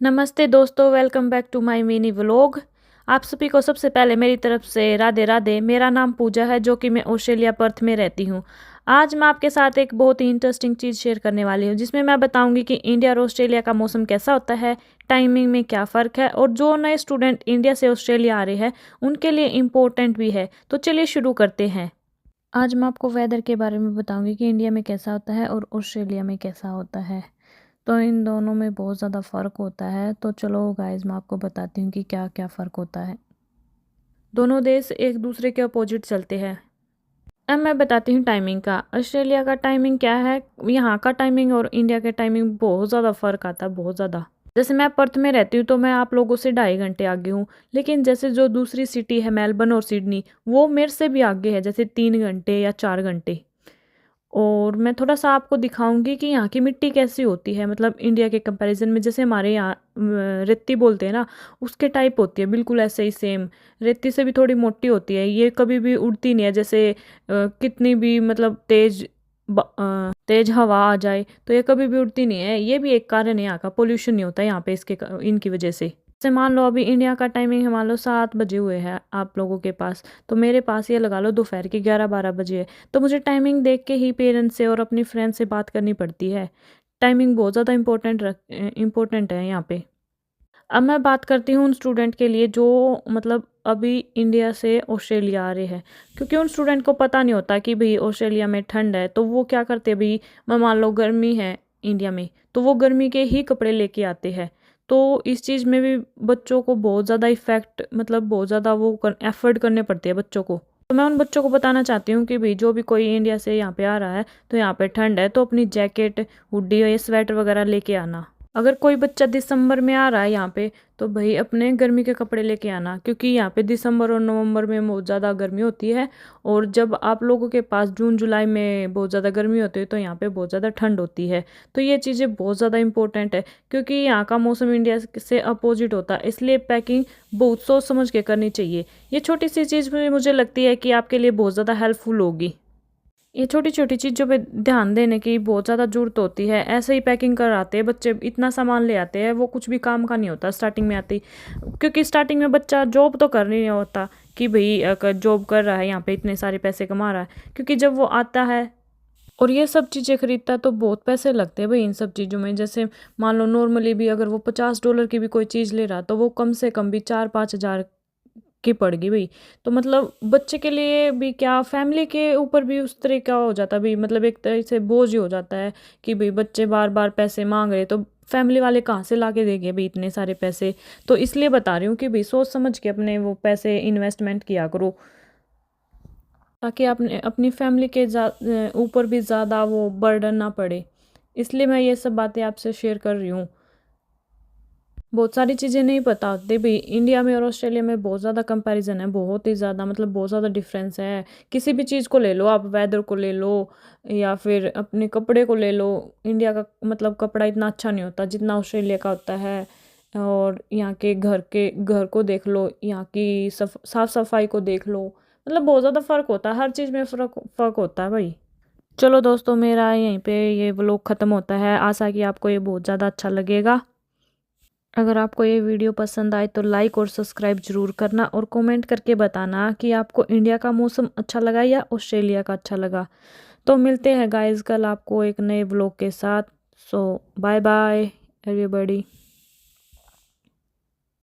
नमस्ते दोस्तों, welcome back to my mini vlog. आप सभी को सबसे पहले मेरी तरफ से राधे राधे। मेरा नाम पूजा है, जो कि मैं ऑस्ट्रेलिया पर्थ में रहती हूँ। आज मैं आपके साथ एक बहुत ही इंटरेस्टिंग चीज़ शेयर करने वाली हूँ, जिसमें मैं बताऊंगी कि इंडिया और ऑस्ट्रेलिया का मौसम कैसा होता है, टाइमिंग में क्या फ़र्क है, और जो नए स्टूडेंट इंडिया से ऑस्ट्रेलिया आ रहे हैं उनके लिए इम्पोर्टेंट भी है। तो चलिए शुरू करते हैं। आज मैं आपको वेदर के बारे में बताऊंगी कि इंडिया में कैसा होता है और ऑस्ट्रेलिया में कैसा होता है। तो इन दोनों में बहुत ज़्यादा फ़र्क होता है। तो चलो गाइस, मैं आपको बताती हूँ कि क्या क्या फ़र्क होता है। दोनों देश एक दूसरे के अपोजिट चलते हैं। अब मैं बताती हूँ टाइमिंग का। ऑस्ट्रेलिया का टाइमिंग क्या है, यहाँ का टाइमिंग और इंडिया के टाइमिंग बहुत ज़्यादा फ़र्क आता है, बहुत ज़्यादा। जैसे मैं पर्थ में रहती हूँ तो मैं आप लोगों से 2.5 घंटे आगे हूँ, लेकिन जैसे जो दूसरी सिटी है मेलबर्न और सिडनी, वो मेरे से भी आगे है, जैसे 3 घंटे या 4 घंटे। और मैं थोड़ा-सा आपको दिखाऊँगी कि यहाँ की मिट्टी कैसी होती है, मतलब इंडिया के कंपैरिज़न में। जैसे हमारे यहाँ रेती बोलते हैं ना, उसके टाइप होती है, बिल्कुल ऐसे ही सेम। रेती से भी थोड़ी मोटी होती है, ये कभी भी उड़ती नहीं है। जैसे कितनी भी मतलब तेज़ हवा आ जाए, तो ये कभी भी उड़ती नहीं है। ये भी एक कारण है यहाँ का, पॉल्यूशन नहीं होता है यहाँ पे इनकी वजह से। जैसे मान लो अभी इंडिया का टाइमिंग है, मान लो 7 बजे हुए हैं आप लोगों के पास, तो मेरे पास ये लगा लो दोपहर के 11-12 बजे है। तो मुझे टाइमिंग देख के ही पेरेंट्स से और अपनी फ्रेंड से बात करनी पड़ती है। टाइमिंग बहुत ज़्यादा इम्पोर्टेंट है यहाँ पे। अब मैं बात करती हूँ उन स्टूडेंट के लिए जो मतलब अभी इंडिया से ऑस्ट्रेलिया आ रहे हैं, क्योंकि उन स्टूडेंट को पता नहीं होता कि भाई ऑस्ट्रेलिया में ठंड है। तो वो क्या करते हैं, भाई मैं मान लो गर्मी है इंडिया में, तो वो गर्मी के ही कपड़े लेके आते हैं। तो इस चीज़ में भी बच्चों को बहुत ज़्यादा इफ़ेक्ट, मतलब बहुत ज़्यादा वो एफर्ट करने पड़ते हैं बच्चों को। तो मैं उन बच्चों को बताना चाहती हूँ कि भाई जो भी कोई इंडिया से यहाँ पे आ रहा है, तो यहाँ पे ठंड है, तो अपनी जैकेट, हुडी या स्वेटर वगैरह लेके आना। अगर कोई बच्चा दिसंबर में आ रहा है यहाँ पे, तो भाई अपने गर्मी के कपड़े लेके आना, क्योंकि यहाँ पे दिसंबर और नवंबर में बहुत ज़्यादा गर्मी होती है। और जब आप लोगों के पास जून जुलाई में बहुत ज़्यादा गर्मी होती है, तो यहाँ पे बहुत ज़्यादा ठंड होती है। तो ये चीज़ें बहुत ज़्यादा इंपॉर्टेंट है, क्योंकि यहाँ का मौसम इंडिया से अपोजिट होता है, इसलिए पैकिंग बहुत सोच समझ के करनी चाहिए। ये छोटी सी चीज़ मुझे लगती है कि आपके लिए बहुत ज़्यादा हेल्पफुल होगी। ये छोटी-छोटी चीज़ों पे ध्यान देने की बहुत ज़्यादा ज़रूरत होती है। ऐसे ही पैकिंग कराते हैं बच्चे, इतना सामान ले आते हैं, वो कुछ भी काम का नहीं होता स्टार्टिंग में आते ही। क्योंकि स्टार्टिंग में बच्चा जॉब तो कर नहीं होता कि भई जॉब कर रहा है यहाँ पे, इतने सारे पैसे कमा रहा है। क्योंकि जब वो आता है और ये सब चीज़ें खरीदता है, तो बहुत पैसे लगते हैं भई इन सब चीज़ों में। जैसे मान लो नॉर्मली भी अगर वो $50 की भी कोई चीज़ ले रहा, तो वो कम से कम भी 4-5 हज़ार की पड़गी भई। तो मतलब बच्चे के लिए भी क्या, फैमिली के ऊपर भी उस तरह का हो जाता है भई, मतलब एक तरह से बोझ ही हो जाता है कि भई बच्चे बार-बार पैसे माँग रहे, तो फैमिली वाले कहाँ से लाके देंगे भई इतने सारे पैसे। तो इसलिए बता रही हूँ कि भई सोच समझ के अपने वो पैसे इन्वेस्टमेंट किया करो, ताकि अपने अपनी फैमिली के ऊपर भी ज़्यादा वो बर्डन ना पड़े। इसलिए मैं ये सब बातें आपसे शेयर कर रही हूँ। बहुत सारी चीज़ें नहीं पता होती भई, इंडिया में और ऑस्ट्रेलिया में बहुत ज़्यादा कंपैरिज़न है, बहुत ही ज़्यादा, मतलब बहुत ज़्यादा डिफ़रेंस है। किसी भी चीज़ को ले लो आप, वेदर को ले लो या फिर अपने कपड़े को ले लो। इंडिया का मतलब कपड़ा इतना अच्छा नहीं होता जितना ऑस्ट्रेलिया का होता है। और यहाँ के घर को देख लो, यहाँ की साफ-सफाई को देख लो, मतलब बहुत ज़्यादा फ़र्क होता है, हर चीज़ में फ़र्क होता है भई। चलो दोस्तों, मेरा यहीं पे ये व्लॉग ख़त्म होता है। आशा है कि आपको ये बहुत ज़्यादा अच्छा लगेगा। अगर आपको ये वीडियो पसंद आए तो लाइक और सब्सक्राइब ज़रूर करना, और कमेंट करके बताना कि आपको इंडिया का मौसम अच्छा लगा या ऑस्ट्रेलिया का अच्छा लगा। तो मिलते हैं गाइस कल आपको एक नए व्लॉग के साथ। सो बाय बाय एवरीबॉडी।